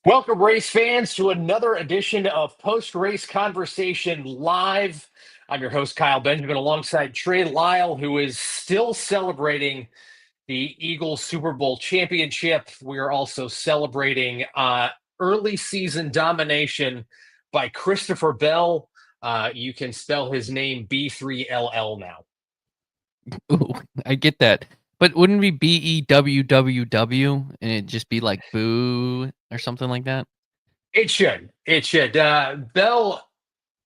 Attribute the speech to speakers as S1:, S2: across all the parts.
S1: Welcome, race fans, to another edition of Post Race Conversation Live. I'm your host, Kyle Benjamin, alongside Trey Lyle, who is still celebrating the Eagles Super Bowl championship. We are also celebrating early season domination by Christopher Bell. You can spell his name B3LL now.
S2: Ooh, I get that. But wouldn't it be BEWWW and it'd just be like boo or something like that?
S1: It should. It should. Bell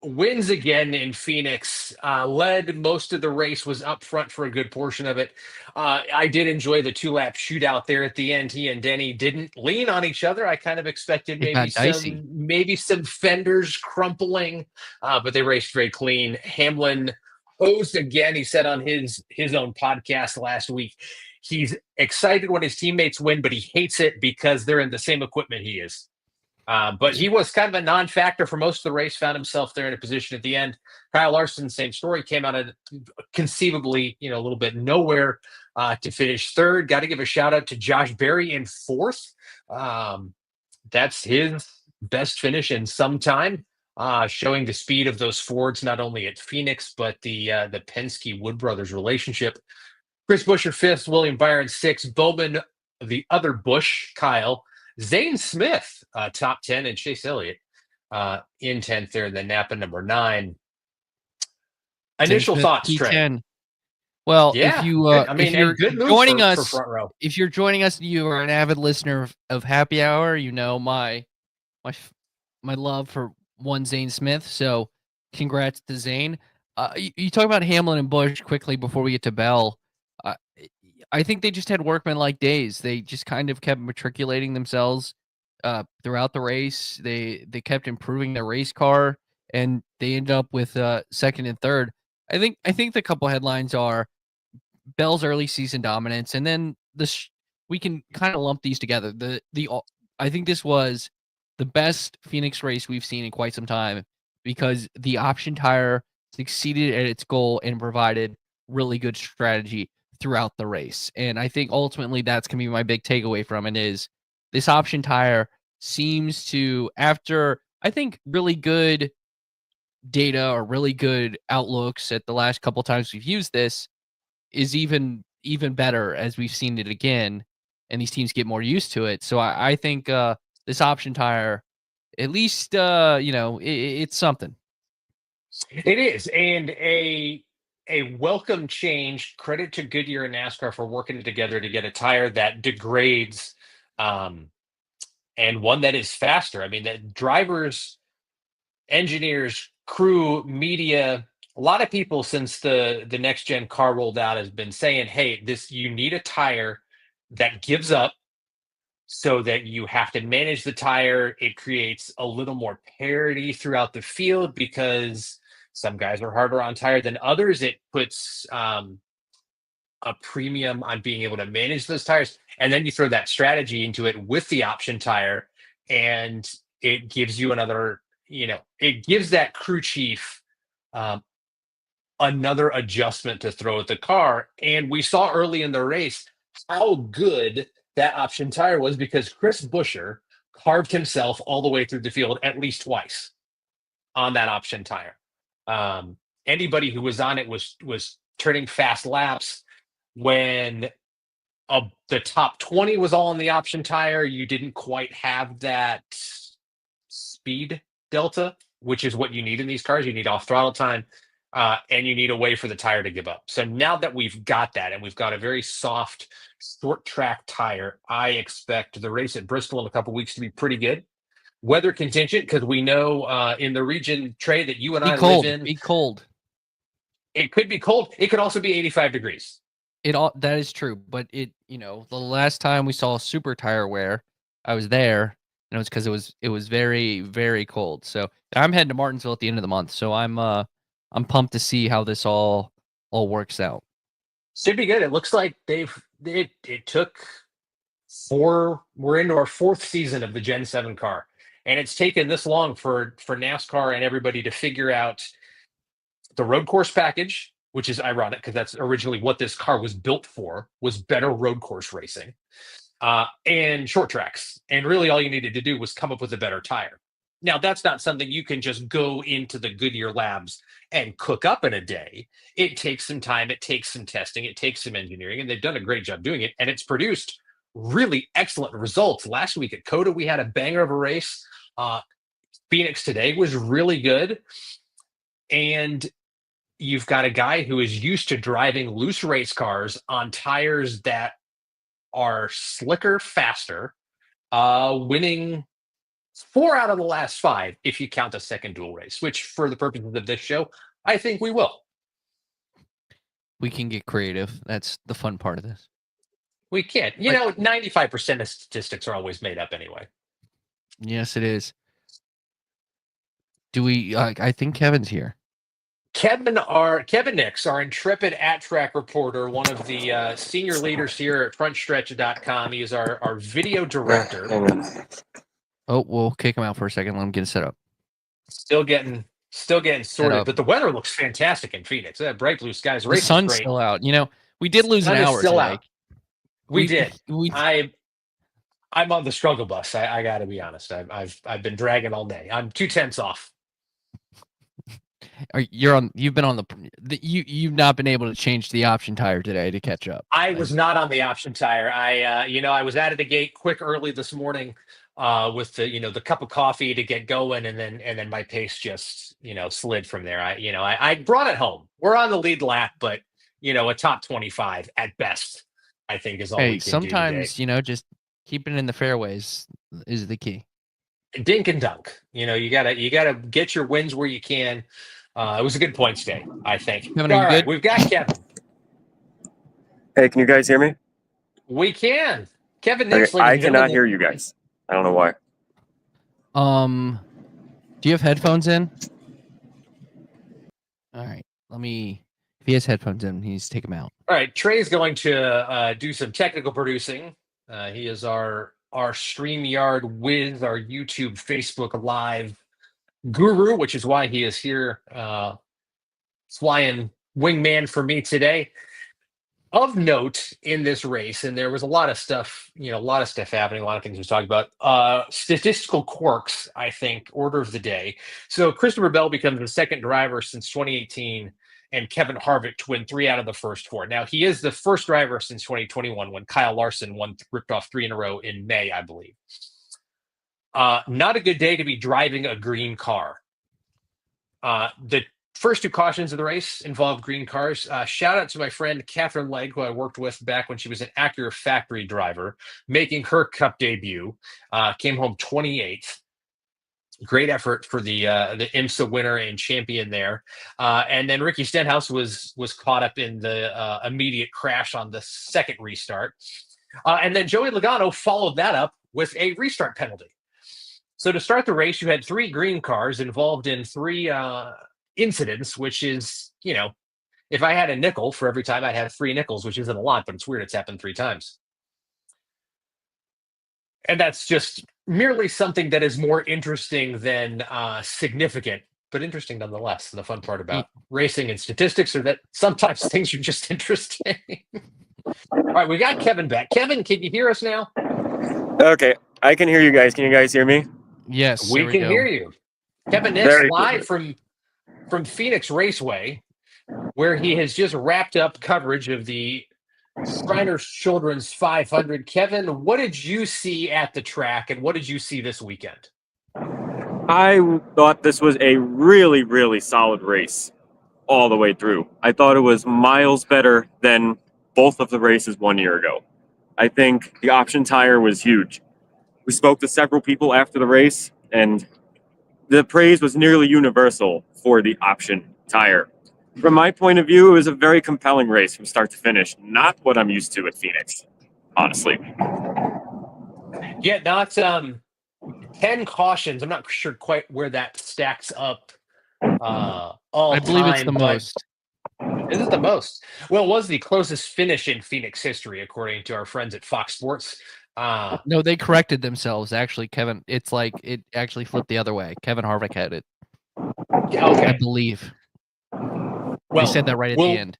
S1: wins again in Phoenix. Led most of the race, was up front for a good portion of it. I did enjoy the two-lap shootout there at the end. He and Denny didn't lean on each other. I kind of expected
S2: It got dicey.
S1: maybe some fenders crumpling, but they raced very clean. Hamlin hosed again. He said on his own podcast last week, he's excited when his teammates win, but he hates it because they're in the same equipment he is. But he was kind of a non-factor for most of the race, found himself there in a position at the end. Kyle Larson, same story, came out of conceivably, a little bit nowhere to finish third. Got to give a shout out to Josh Berry in fourth. That's his best finish in some time, showing the speed of those Fords, not only at Phoenix, but the Penske-Wood Brothers relationship. Chris Buescher fifth, William Byron sixth, Bowman, the other Busch, Kyle, Zane Smith, top 10, and Chase Elliott in 10th there, and then Napa number 9. Initial thoughts, Trey.
S2: Well,
S1: Yeah,
S2: if you
S1: if you're
S2: joining us,
S1: for front row.
S2: If you're joining us, you are an avid listener of Happy Hour. You know my love for one Zane Smith. So, congrats to Zane. You talk about Hamlin and Busch quickly before we get to Bell. I think they just had workman-like days. They just kind of kept matriculating themselves throughout the race. They kept improving their race car, and they ended up with second and third. I think the couple headlines are Bell's early season dominance, and then we can kind of lump these together. I think this was the best Phoenix race we've seen in quite some time because the option tire succeeded at its goal and provided really good strategy throughout the race. And I think ultimately that's going to be my big takeaway from it is this option tire seems to, after I think really good data or really good outlooks at the last couple times we've used this, is even better as we've seen it again and these teams get more used to it. So I think this option tire, at least, it's something.
S1: It is. And a welcome change. Credit to Goodyear and NASCAR for working together to get a tire that degrades and one that is faster. I mean, that drivers, engineers, crew, media, a lot of people since the next gen car rolled out has been saying, hey, you need a tire that gives up so that you have to manage the tire. It creates a little more parity throughout the field because some guys are harder on tire than others. It puts a premium on being able to manage those tires. And then you throw that strategy into it with the option tire, and it gives you another, it gives that crew chief another adjustment to throw at the car. And we saw early in the race how good that option tire was because Chris Buescher carved himself all the way through the field at least twice on that option tire. Anybody who was on it was turning fast laps. When the top 20 was all on the option tire, you didn't quite have that speed delta, which is what you need in these cars. You need off throttle time, and you need a way for the tire to give up. So now that we've got that, and we've got a very soft, short track tire, I expect the race at Bristol in a couple weeks to be pretty good. Weather contingent, because we know in the region, Trey, that you and I live in,
S2: be cold.
S1: It could be cold. It could also be 85 degrees.
S2: That is true, but the last time we saw super tire wear, I was there, and it was because it was very, very cold. So I'm heading to Martinsville at the end of the month, so I'm pumped to see how this all works out.
S1: Should be good. It looks like it took we're into our 4th season of the Gen 7 car, and it's taken this long for NASCAR and everybody to figure out the road course package, which is ironic because that's originally what this car was built for, was better road course racing. and short tracks. And really all you needed to do was come up with a better tire. Now, that's not something you can just go into the Goodyear labs and cook up in a day. It takes some time, it takes some testing, it takes some engineering, and they've done a great job doing it. And it's produced really excellent results. Last week at COTA, we had a banger of a race. Phoenix today was really good. And you've got a guy who is used to driving loose race cars on tires that are slicker, faster, winning 4 out of the last 5 if you count the second dual race, which for the purposes of this show, I think we will.
S2: We can get creative. That's the fun part of this.
S1: We can't. 95% of statistics are always made up anyway.
S2: Yes, it is. Do we? I think Kevin's here.
S1: Kevin Nix, our intrepid at-track reporter, one of the senior leaders here at Frontstretch.com. He is our video director.
S2: Oh, we'll kick him out for a second. Let him get set up.
S1: Still getting sorted, but the weather looks fantastic in Phoenix. That bright blue skies.
S2: The sun's still out. We did lose an hour today. Out.
S1: We did. I'm on the struggle bus. I got to be honest. I've been dragging all day. I'm 2 tenths off.
S2: You've been on you've not been able to change the option tire today to catch up.
S1: I was not on the option tire. I was out of the gate quick early this morning with the cup of coffee to get going, and then my pace just slid from there. I brought it home. We're on the lead lap, but a top 25 at best, I think is all we can
S2: sometimes
S1: do today.
S2: Just keeping it in the fairways is the key.
S1: Dink and dunk. You gotta get your wins where you can. It was a good points day, I think. All right, we've got Kevin.
S3: Hey, can you guys hear me?
S1: We can. Kevin Nix.
S3: I cannot hear you guys. I don't know why.
S2: Do you have headphones in? All right. If he has headphones in, he needs to take them out.
S1: All right. Trey's going to do some technical producing. He is our StreamYard whiz, our YouTube, Facebook Live guru, which is why he is here flying wingman for me today. Of note in this race, and there was a lot of stuff happening, a lot of things we talked about. Statistical quirks, I think, order of the day. So Christopher Bell becomes the second driver since 2018, and Kevin Harvick to win 3 out of the first 4. Now, he is the first driver since 2021 when Kyle Larson ripped off 3 in a row in May, I believe. Not a good day to be driving a green car. The first 2 cautions of the race involved green cars. Shout out to my friend Catherine Legg, who I worked with back when she was an Acura factory driver, making her Cup debut. Came home 28th. Great effort for the IMSA winner and champion there. And then Ricky Stenhouse was caught up in the immediate crash on the second restart. And then Joey Logano followed that up with a restart penalty. So to start the race, you had 3 green cars involved in 3 incidents, which is, if I had a nickel for every time, I'd have 3 nickels, which isn't a lot, but it's weird. It's happened 3 times. And that's just merely something that is more interesting than significant, but interesting nonetheless. The fun part about racing and statistics are that sometimes things are just interesting. All right, we got Kevin back. Kevin, can you hear us now?
S3: Okay, I can hear you guys. Can you guys hear me?
S2: Yes,
S1: we can hear you. Kevin Nix live from Phoenix Raceway, where he has just wrapped up coverage of the Shriners Children's 500. Kevin, what did you see at the track, and what did you see this weekend?
S3: I thought this was a really, really solid race all the way through. I thought it was miles better than both of the races 1 year ago. I think the option tire was huge. We spoke to several people after the race, and the praise was nearly universal for the option tire. From my point of view, it was a very compelling race from start to finish. Not what I'm used to at Phoenix, honestly.
S1: Yeah, not 10 cautions. I'm not sure quite where that stacks up. I
S2: believe it's the most.
S1: Is it the most? Well, it was the closest finish in Phoenix history, according to our friends at Fox Sports.
S2: No, they corrected themselves. Actually, Kevin, it's like it actually flipped the other way. Kevin Harvick had it.
S1: Yeah, okay.
S2: I believe. Well, they said that right at the end.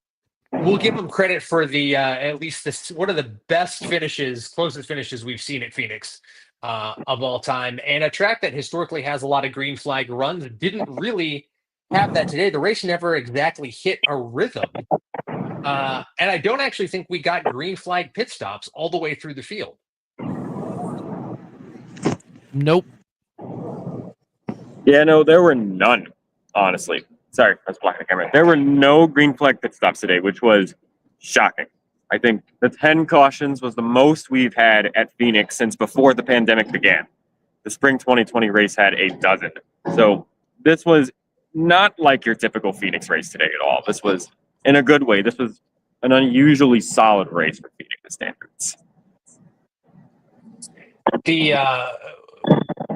S1: we'll give him credit for the at least this one of the best finishes, closest finishes we've seen at Phoenix of all time, and a track that historically has a lot of green flag runs didn't really have that today. The race never exactly hit a rhythm, and I don't actually think we got green flag pit stops all the way through the field.
S2: Nope.
S3: Yeah, no, there were none, honestly. Sorry, I was blocking the camera. There were no green flag pit stops today, which was shocking. I think the 10 cautions was the most we've had at Phoenix since before the pandemic began. The spring 2020 race had a dozen. So this was not like your typical Phoenix race today at all. This was, in a good way, this was an unusually solid race for Phoenix standards.
S1: The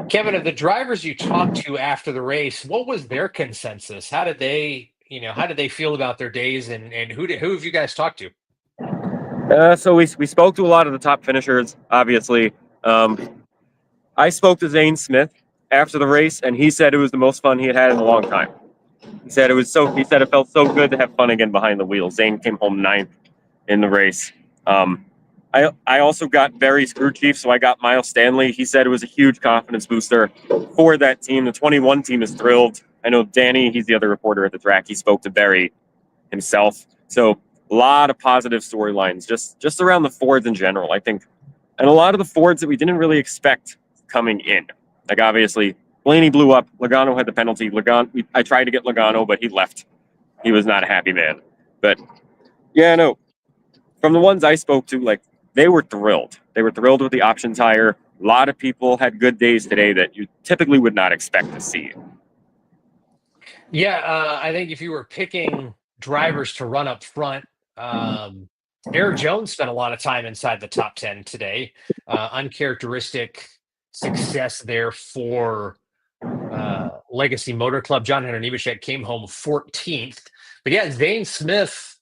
S1: Kevin, of the drivers you talked to after the race, what was their consensus? How did they feel about their days, and who have you guys talked to?
S3: So we spoke to a lot of the top finishers, obviously. I spoke to Zane Smith after the race, and he said it was the most fun he had in a long time. He said it felt so good to have fun again behind the wheel. Zane came home 9th in the race. I also got Barry's crew chief, so I got Miles Stanley. He said it was a huge confidence booster for that team. The 21 team is thrilled. I know Danny, he's the other reporter at the track. He spoke to Barry himself. So a lot of positive storylines just around the Fords in general, I think. And a lot of the Fords that we didn't really expect coming in. Like, obviously, Blaney blew up. Logano had the penalty. I tried to get Logano, but he left. He was not a happy man. But, yeah, no. From the ones I spoke to, like, they were thrilled. They were thrilled with the option tire. A lot of people had good days today that you typically would not expect to see.
S1: Yeah, I think if you were picking drivers to run up front, Eric Jones spent a lot of time inside the top 10 today. Uncharacteristic success there for Legacy Motor Club. John Henry Nemechek came home 14th. But yeah, Zane Smith,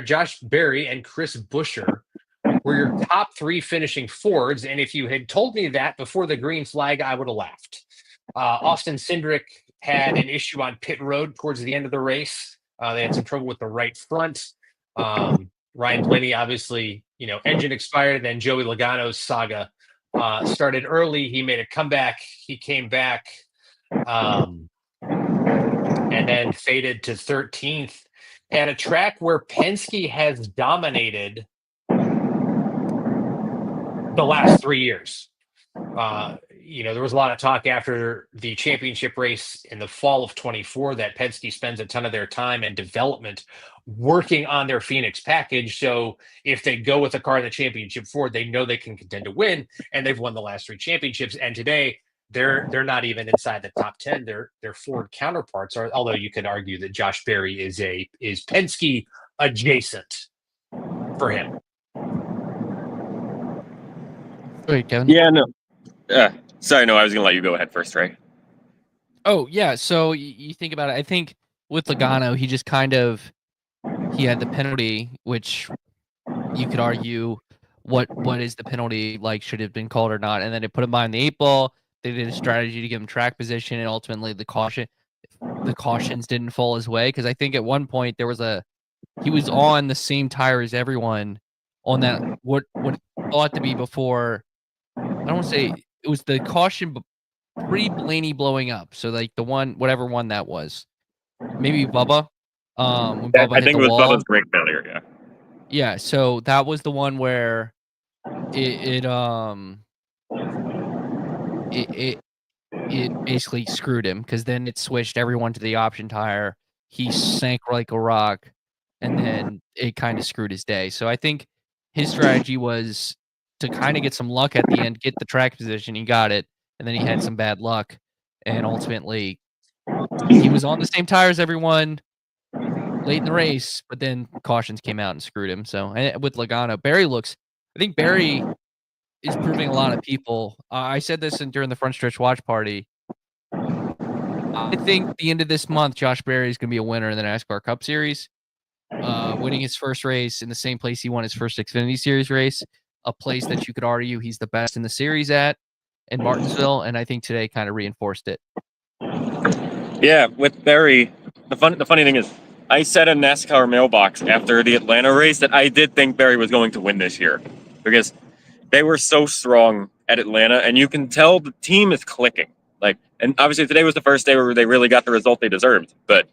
S1: Josh Berry, and Chris Buescher were your top 3 finishing Fords. And if you had told me that before the green flag, I would have laughed. Austin Cindric had an issue on pit road towards the end of the race. They had some trouble with the right front. Ryan Blaney, obviously, engine expired. Then Joey Logano's saga started early. He made a comeback. He came back and then faded to 13th at a track where Penske has dominated the last 3 years. There was a lot of talk after the championship race in the fall of 24 that Penske spends a ton of their time and development working on their Phoenix package. So if they go with a car in the championship Ford, they know they can contend to win, and they've won the last 3 championships. And today they're not even inside the top 10. Their Ford counterparts are, although you could argue that Josh Berry is Penske adjacent for him.
S2: Wait, Kevin.
S3: Yeah, no. Sorry, no, I was going to let you go ahead first, Ray.
S2: Oh, yeah. So you think about it. I think with Logano, he just he had the penalty, which you could argue what is the penalty, like, should have been called or not. And then it put him behind the 8 ball. They did a strategy to give him track position, and ultimately the cautions didn't fall his way. Because I think at one point he was on the same tire as everyone on that, what thought to be before. I don't want to say it was the caution pre-Blaney blowing up. So like whatever one that was, maybe Bubba. When Bubba
S3: I think
S2: hit
S3: it
S2: the
S3: was
S2: wall.
S3: Bubba's brake failure. Yeah.
S2: Yeah. So that was the one where it basically screwed him, because then it switched everyone to the option tire. He sank like a rock, and then it kind of screwed his day. So I think his strategy was to kind of get some luck at the end, get the track position. He got it, and then he had some bad luck, and ultimately he was on the same tire as everyone late in the race, but then cautions came out and screwed him. So with Logano, I think Barry is proving a lot of people. I said this during the Frontstretch watch party. I think the end of this month, Josh Berry is going to be a winner in the NASCAR Cup Series, winning his first race in the same place he won his first Xfinity Series race, a place that you could argue he's the best in the series at, in Martinsville, and I think today kind of reinforced it.
S3: Yeah, with Barry, the funny thing is, I said in NASCAR mailbox after the Atlanta race that I did think Barry was going to win this year because they were so strong at Atlanta, and you can tell the team is clicking. Like, and obviously today was the first day where they really got the result they deserved, but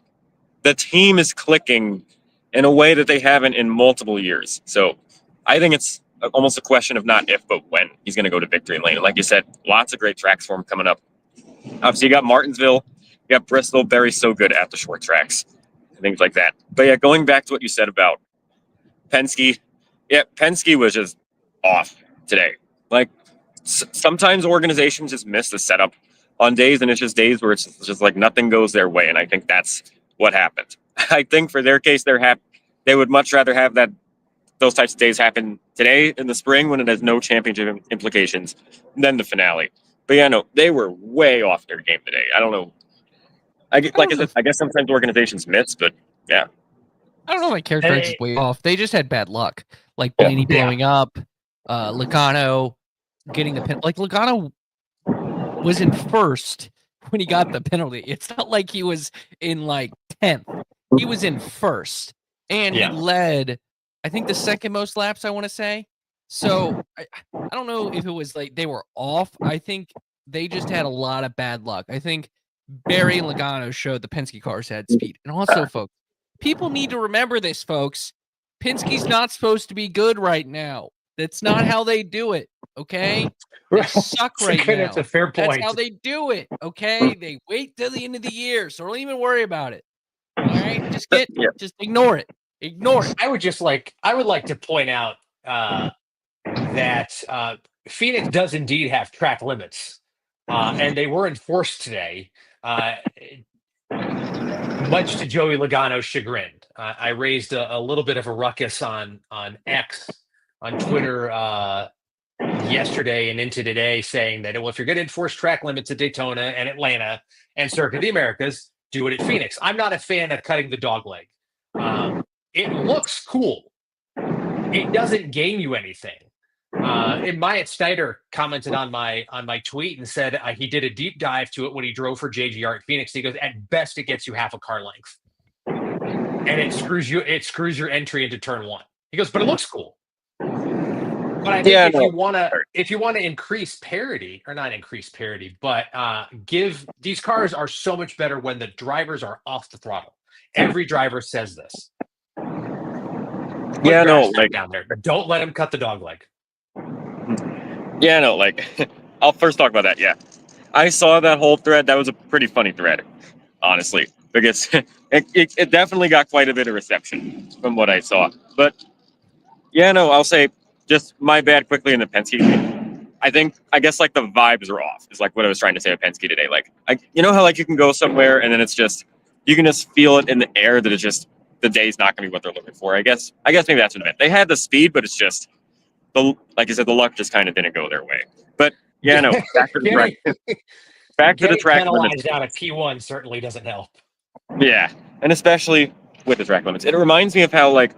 S3: the team is clicking in a way that they haven't in multiple years. So I think it's almost a question of not if, but when he's going to go to victory lane. And like you said, lots of great tracks for him coming up. Obviously, you got Martinsville, you got Bristol. Barry's so good at the short tracks, things like that. But yeah, going back to what you said about Penske, Penske was just off today. Like, sometimes organizations just miss the setup on days, and it's just days where it's just like nothing goes their way. And I think that's what happened. I think for their case, they would much rather have those types of days happen today in the spring when it has no championship implications than the finale. But yeah, no, they were way off their game today. I don't know. I guess sometimes organizations miss, but yeah.
S2: I don't know if my characterize is way off. They just had bad luck. Like Blaney blowing up, Logano getting the pin. Like Logano was in first when he got the penalty. It's not like he was in like 10th. He was in first. And he led, I think, the second most laps, I want to say. So I don't know if it was like they were off. I think they just had a lot of bad luck. I think Barry and Logano showed the Penske cars had speed. And also, folks, people need to remember this, folks. Penske's not supposed to be good right now. That's not how they do it, okay? They suck right now.
S1: That's a fair point.
S2: That's how they do it, okay? They wait till the end of the year, so don't even worry about it. All right? Just ignore it. Ignore it.
S1: I would like to point out that Phoenix does indeed have track limits, and they were enforced today, much to Joey Logano's chagrin. I raised a little bit of a ruckus on X, on Twitter yesterday and into today, saying that, well, if you're going to enforce track limits at Daytona and Atlanta and Circuit of the Americas, do it at Phoenix. I'm not a fan of cutting the dog leg. It looks cool. It doesn't gain you anything. And Myatt Snyder commented on my tweet and said he did a deep dive to it when he drove for JGR at Phoenix. He goes, at best, it gets you half a car length, and it screws your entry into turn one. He goes, but it looks cool. But I think if you want to increase parity, or not increase parity, but these cars are so much better when the drivers are off the throttle. Every driver says this. Down there. Don't let him cut the dog leg.
S3: Yeah, no, like, I'll first talk about that. Yeah, I saw that whole thread. That was a pretty funny thread, honestly, because it definitely got quite a bit of reception from what I saw. But yeah, no, I'll say just my bad quickly in the Penske. I guess like the vibes are off is like what I was trying to say at Penske today. Like, you know how like you can go somewhere and then it's just, you can just feel it in the air that it's just, the day's not going to be what they're looking for. I guess maybe that's what it meant. They had the speed, but it's just, like I said, the luck just kind of didn't go their way. But yeah, no, back to the track. Back to the track limits.
S1: Down at P1 certainly doesn't help.
S3: Yeah, and especially with the track limits. It reminds me of how, like,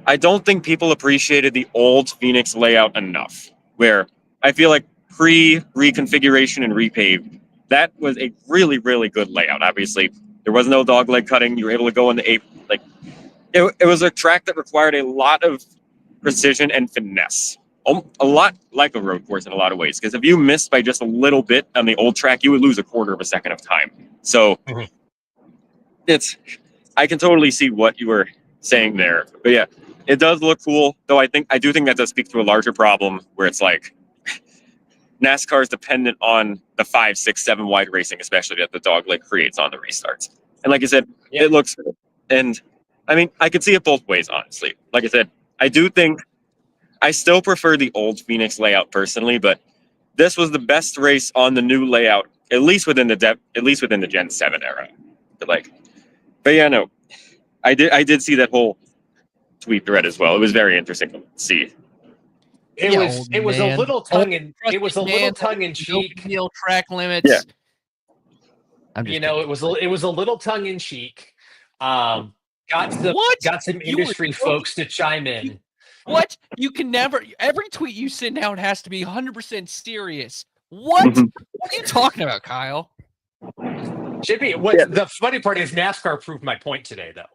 S3: I don't think people appreciated the old Phoenix layout enough, where I feel like pre-reconfiguration and repave, that was a really, really good layout. Obviously, there was no dog leg cutting. You were able to go in the eighth. Like, it was a track that required a lot of precision and finesse. A lot like a road course in a lot of ways. Because if you missed by just a little bit on the old track, you would lose a quarter of a second of time. So I can totally see what you were saying there. But yeah, it does look cool. Though I do think that does speak to a larger problem where it's like NASCAR is dependent on the 5, 6, 7 wide racing, especially that the dog leg creates on the restarts. And like I said, it looks good. And I mean, I could see it both ways, honestly. Like I said, I do think I still prefer the old Phoenix layout personally, but this was the best race on the new layout, at least within the Gen 7 era. But yeah, no, I did see that whole tweet thread as well. It was very interesting to see.
S1: It was a little tongue in cheek.
S2: Track limits.
S3: Yeah.
S1: It was a little tongue in cheek. Got some industry folks to chime in.
S2: What? You can never. Every tweet you send out has to be 100% serious. What? What are you talking about, Kyle?
S1: Should be. The funny part is NASCAR proved my point today, though.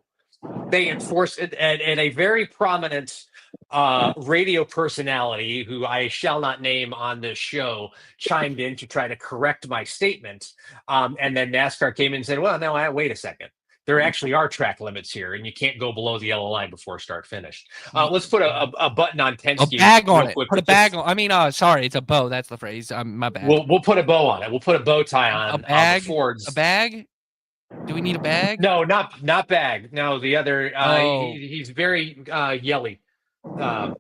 S1: they enforced it, and a very prominent radio personality who I shall not name on this show chimed in to try to correct my statement. And then NASCAR came in and said, well, no, wait a second. There actually are track limits here, and you can't go below the yellow line before start finish. Let's put a button on Penske.
S2: A bag on it.
S1: Quick,
S2: put a bag on. I mean, sorry, it's a bow. That's the phrase. My bad.
S1: We'll put a bow on it. We'll put a bow tie on
S2: a bag.
S1: The Fords.
S2: A bag. Do we need a bag?
S1: No, not bag. No, the other. He's very yelly. From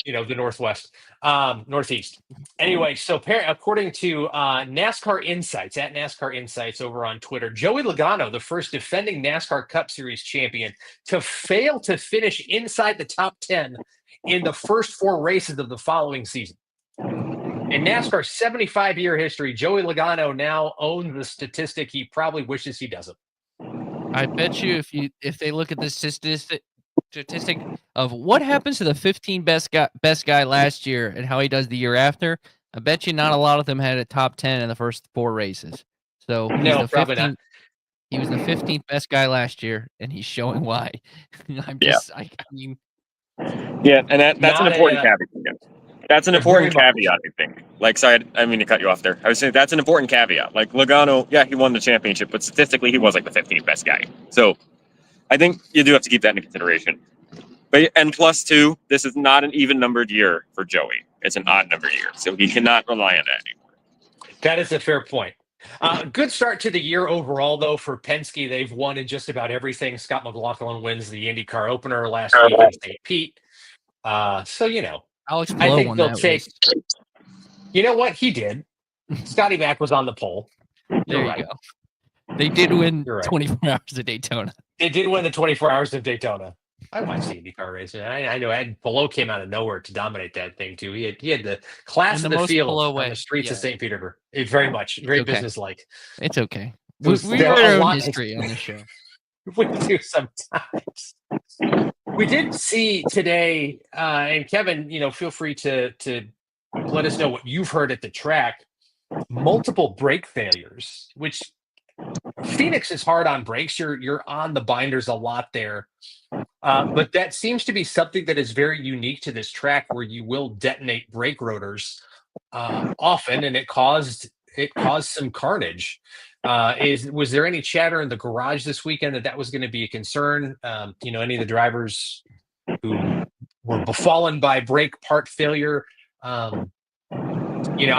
S1: the northwest, northeast. Anyway, so according to NASCAR Insights at NASCAR Insights over on Twitter, Joey Logano, the first defending NASCAR Cup Series champion, to fail to finish inside the top 10 in the first 4 races of the following season. In NASCAR's 75-year history, Joey Logano now owns the statistic he probably wishes he doesn't.
S2: I bet you if they look at the statistic of what happens to the 15 best guy last year and how he does the year after, I bet you not a lot of them had a top 10 in the first 4 races. So
S1: no, probably not.
S2: He was the 15th best guy last year, and he's showing why. I mean,
S3: yeah, and that's an important caveat. That's an important caveat, I think. Like, sorry, I mean to cut you off there. I was saying that's an important caveat. Like, Logano, yeah, he won the championship, but statistically, he was like the 15th best guy. So I think you do have to keep that into consideration. And plus 2, this is not an even numbered year for Joey. It's an odd numbered year, so he cannot rely on that anymore.
S1: That is a fair point. Good start to the year overall, though, for Penske. They've won in just about everything. Scott McLaughlin wins the IndyCar opener last week in St. Pete. So,
S2: Alex
S1: I
S2: Palou
S1: think
S2: won
S1: they'll
S2: that
S1: take.
S2: race.
S1: You know what? He did. Scotty Mack was on the pole.
S2: There you go. They did win 24 hours of Daytona.
S1: They did win the 24 hours of Daytona. I watched the IndyCar race. I know Ed Palou came out of nowhere to dominate that thing too. He had the class of the field on the streets of St. Petersburg. Very businesslike.
S2: It's okay. We write our own history on the show.
S1: We do sometimes. We did see today, and Kevin, feel free to let us know what you've heard at the track. Multiple brake failures, which Phoenix is hard on brakes. You're on the binders a lot there. But that seems to be something that is very unique to this track, where you will detonate brake rotors often, and it caused some carnage. Was there any chatter in the garage this weekend that was going to be a concern? Any of the drivers who were befallen by brake part failure? I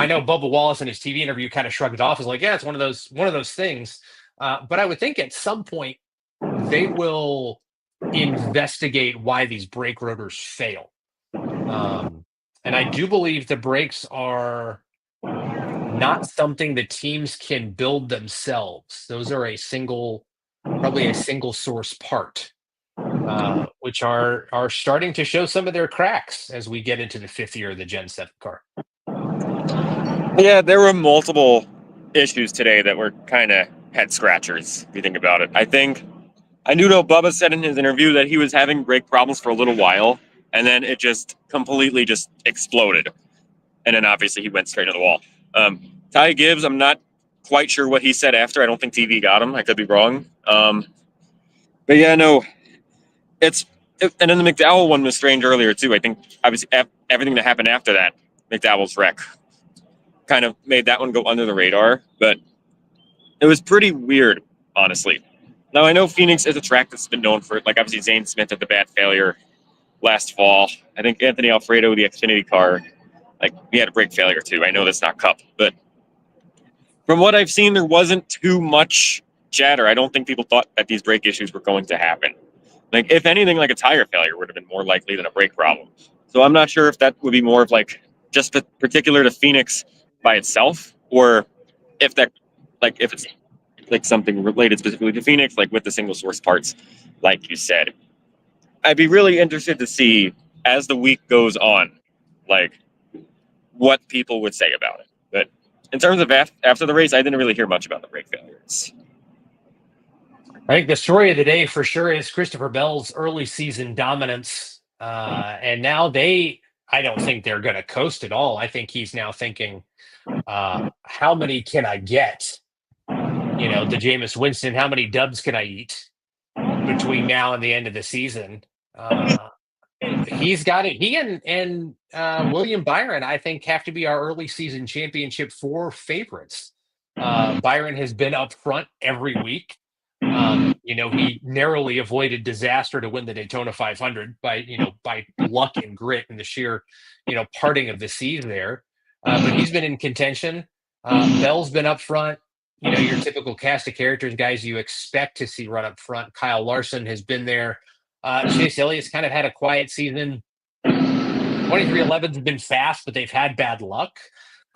S1: know Bubba Wallace in his TV interview kind of shrugged it off as like, yeah, it's one of those things. But I would think at some point they will investigate why these brake rotors fail. And I do believe the brakes are not something the teams can build themselves. Those are probably a single source part, which are starting to show some of their cracks as we get into the 5th year of the Gen 7 car.
S3: Yeah, there were multiple issues today that were kind of head scratchers, if you think about it. I know Bubba said in his interview that he was having brake problems for a little while, and then it just completely just exploded. And then obviously he went straight to the wall. Ty Gibbs, I'm not quite sure what he said after. I don't think TV got him. I could be wrong. But yeah, no. And then the McDowell one was strange earlier too. I think obviously everything that happened after that, McDowell's wreck, kind of made that one go under the radar. But it was pretty weird, honestly. Now, I know Phoenix is a track that's been known for, like, obviously Zane Smith had the bad failure last fall. I think Anthony Alfredo, the Xfinity car, he had a brake failure too. I know that's not Cup, but from what I've seen, there wasn't too much chatter. I don't think people thought that these brake issues were going to happen. If anything, a tire failure would have been more likely than a brake problem. So I'm not sure if that would be more of just particular to Phoenix by itself, or if that, if it's something related specifically to Phoenix, with the single source parts, like you said. I'd be really interested to see as the week goes on, what people would say about it. But in terms of after the race, I didn't really hear much about the brake failures.
S1: I think the story of the day for sure is Christopher Bell's early season dominance. And now I don't think they're going to coast at all. I think he's now thinking, how many can I get? The Jameis Winston, how many dubs can I eat? between now and the end of the season. He's got it. He and William Byron, I think, have to be our early season championship 4 favorites. Byron has been up front every week. He narrowly avoided disaster to win the Daytona 500 by luck and grit and the sheer, parting of the seas there. But he's been in contention. Bell's been up front. Your typical cast of characters, guys you expect to see run up front. Kyle Larson has been there. Chase Elliott's kind of had a quiet season. 2311's been fast, but they've had bad luck.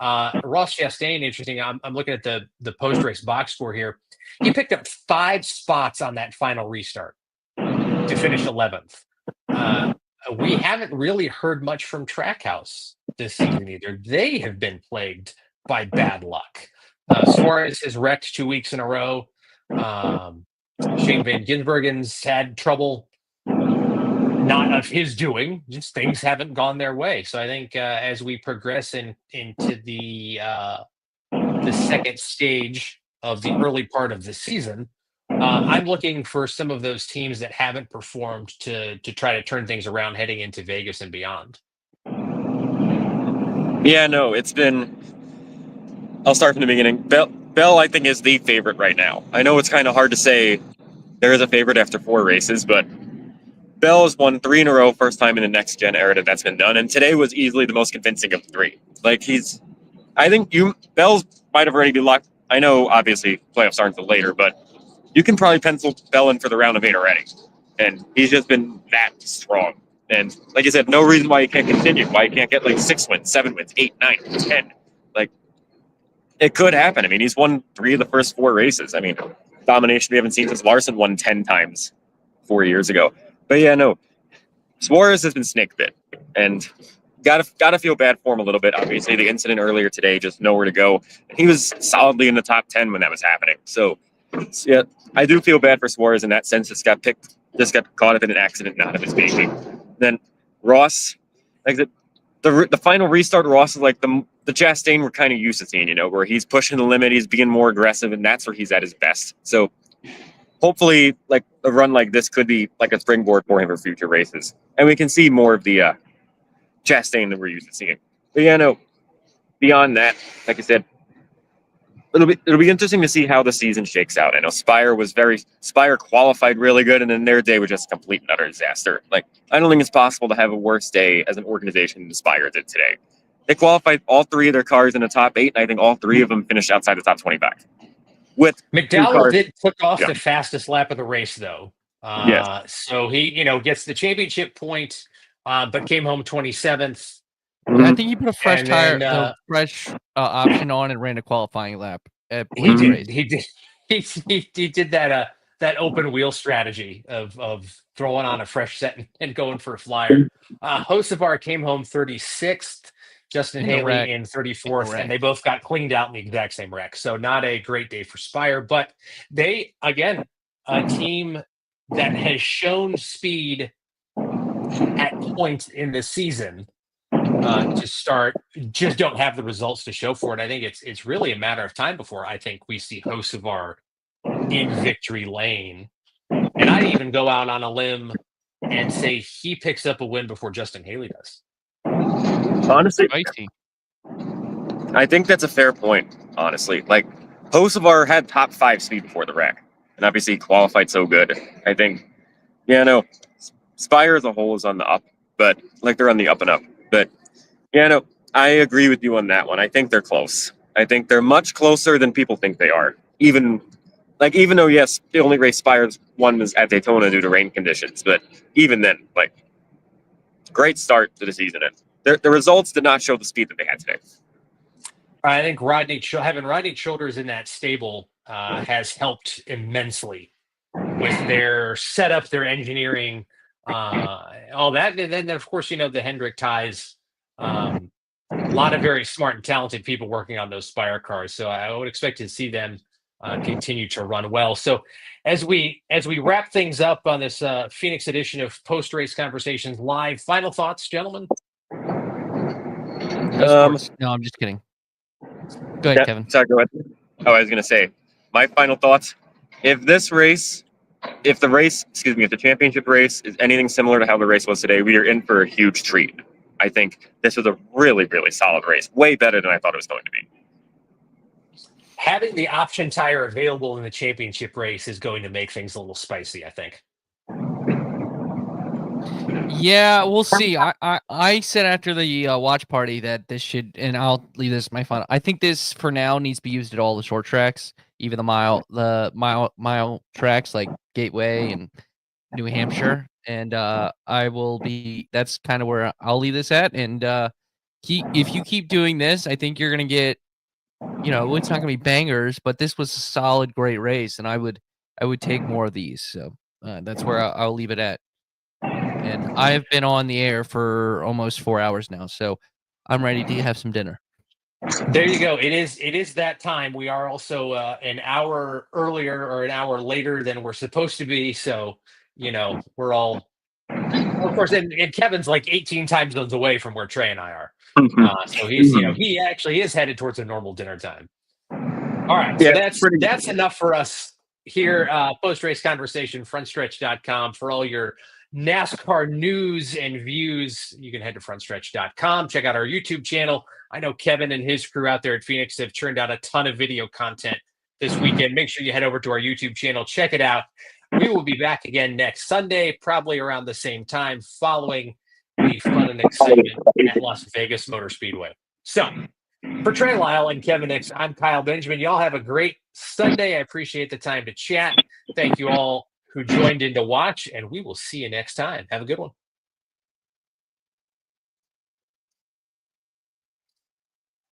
S1: Ross Chastain, interesting. I'm looking at the post-race box score here. He picked up 5 spots on that final restart to finish 11th. We haven't really heard much from Trackhouse this season either. They have been plagued by bad luck. Suarez has wrecked 2 weeks in a row. Shane Van Gisbergen's had trouble, not of his doing, just things haven't gone their way. So I think as we progress into the second stage of the early part of the season, I'm looking for some of those teams that haven't performed to try to turn things around heading into Vegas and beyond.
S3: Yeah, no, it's been. I'll start from the beginning. Bell, I think, is the favorite right now. I know it's kind of hard to say there is a favorite after 4 races, but Bell has won 3 in a row, first time in the next gen era that's been done, and today was easily the most convincing of 3. I think Bell's might have already been locked. I know, obviously, playoffs aren't until later, but you can probably pencil Bell in for the round of 8 already, and he's just been that strong. And like you said, no reason why he can't continue, why he can't get 6 wins, 7 wins, 8, 9, 10. It could happen. I mean, he's won 3 of the first 4 races. I mean, domination we haven't seen since Larson won 10 times 4 years ago. But yeah, no, Suarez has been snake bit, and gotta feel bad for him a little bit. Obviously, the incident earlier today, just nowhere to go. He was solidly in the top 10 when that was happening. So yeah, I do feel bad for Suarez in that sense. Just got caught up in an accident, not of his making. Then Ross, the final restart, Ross is like the Chastain we're kind of used to seeing, where he's pushing the limit, he's being more aggressive, and that's where he's at his best. So hopefully, a run like this could be like a springboard for him for future races, and we can see more of the Chastain that we're used to seeing. But yeah, no, beyond that, like I said, it'll be interesting to see how the season shakes out. I know Spire qualified really good, and then their day was just a complete and utter disaster. I don't think it's possible to have a worse day as an organization than Spire did today. They qualified all 3 of their cars in the top 8, and I think all 3 of them finished outside the top 25. With
S1: McDowell did click off the fastest lap of the race, though.
S3: Yes.
S1: So he, gets the championship point, but came home 27th.
S2: I think he put a fresh tire, fresh option on, and ran a qualifying lap.
S1: He did that open wheel strategy of throwing on a fresh set and going for a flyer. Hocevar came home 36th. Justin Haley in 34th, and they both got cleaned out in the exact same wreck. So not a great day for Spire, but they, again, a team that has shown speed at points in the season to start, just don't have the results to show for it. I think it's really a matter of time before I think we see Hocevar in victory lane. And I'd even go out on a limb and say he picks up a win before Justin Haley does.
S3: Honestly, I think that's a fair point, honestly. Hocevar had top 5 speed before the wreck, and obviously qualified so good. I think, Spire as a whole is on the up, but they're on the up and up. But I agree with you on that one. I think they're close. I think they're much closer than people think they are. Even though, yes, the only race Spire's won was at Daytona due to rain conditions, but even then, great start to the season. And the results did not show the speed that they had today.
S1: I think having Rodney Childers in that stable has helped immensely with their setup, their engineering, all that. And then, of course, the Hendrick ties. A lot of very smart and talented people working on those Spire cars. So I would expect to see them continue to run well. So as we wrap things up on this Phoenix edition of Post Race Conversations Live, final thoughts, gentlemen?
S2: No, I'm just kidding. Go ahead, Kevin.
S3: Sorry, go ahead. I was going to say, my final thoughts. If this race if the championship race is anything similar to how the race was today, we are in for a huge treat. I think this was a really, really solid race. Way better than I thought it was going to be.
S1: Having the option tire available in the championship race is going to make things a little spicy, I think.
S2: Yeah, we'll see. I said after the watch party that this should, and I'll leave this my final. I think this for now needs to be used at all the short tracks, even the mile tracks like Gateway and New Hampshire. And that's kind of where I'll leave this at. And if you keep doing this, I think you're gonna get, it's not gonna be bangers, but this was a solid, great race, and I would take more of these. So that's where I'll leave it at. And I've been on the air for almost 4 hours now, so I'm ready to have some dinner.
S1: There you go. It is that time. We are also an hour earlier or an hour later than we're supposed to be. So, we're all, of course, and Kevin's like 18 time zones away from where Trey and I are. So he's, he actually is headed towards a normal dinner time. All right.
S3: Yeah,
S1: so that's enough for us here. Post-race conversation, frontstretch.com for all your NASCAR news and views. You can head to frontstretch.com. Check out our YouTube channel. I know Kevin and his crew out there at Phoenix have churned out a ton of video content this weekend. Make sure you head over to our YouTube channel. Check it out. We will be back again next Sunday, probably around the same time, following the fun and excitement at Las Vegas Motor Speedway. So, for Trey Lyle and Kevin Nix, I'm Kyle Benjamin. Y'all have a great Sunday. I appreciate the time to chat. Thank you all who joined in to watch, and we will see you next time. Have a good one.